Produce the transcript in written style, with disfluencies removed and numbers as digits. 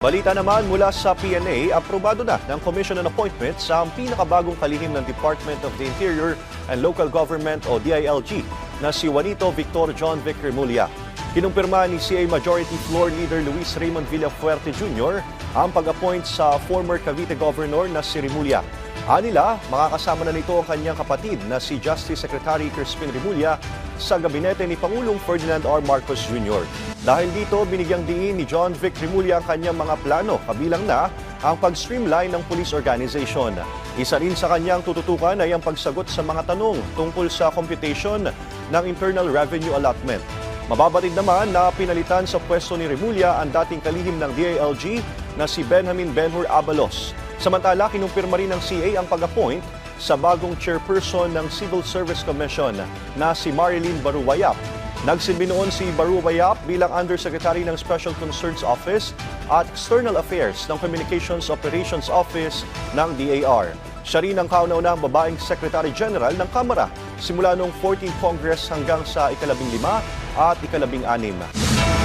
Balita naman mula sa PNA, aprobado na ng Commission on Appointments sa pinakabagong kalihim ng Department of the Interior and Local Government o DILG na si Juanito Victor John Vic Remulla. Kinumpirma ni CA Majority Floor Leader Luis Raymond Villafuerte Jr. ang pag-appoint sa former Cavite Governor na si Remulla. Anila, makakasama na nito ang kanyang kapatid na si Justice Secretary Crispin Remulla sa gabinete ni Pangulong Ferdinand R. Marcos Jr. Dahil dito, binigyang diin ni John Vic Remulla ang kanyang mga plano, kabilang na ang pag-streamline ng police organization. Isa rin sa kanyang tututukan ay ang pagsagot sa mga tanong tungkol sa computation ng Internal Revenue Allotment. Mababatid naman na pinalitan sa pwesto ni Remulla ang dating kalihim ng DILG na si Benjamin Benhur Abalos. Samantala, kinumpirma rin ng CA ang pag-appoint sa bagong chairperson ng Civil Service Commission na si Marilyn Baruwayap. Nagsilbi noon si Baruwayap bilang Undersecretary ng Special Concerns Office at External Affairs ng Communications Operations Office ng DAR. Siya rin ang kauna-unahang babaeng Secretary General ng Kamara simula noong 14th Congress hanggang sa ika-15 at ika-16.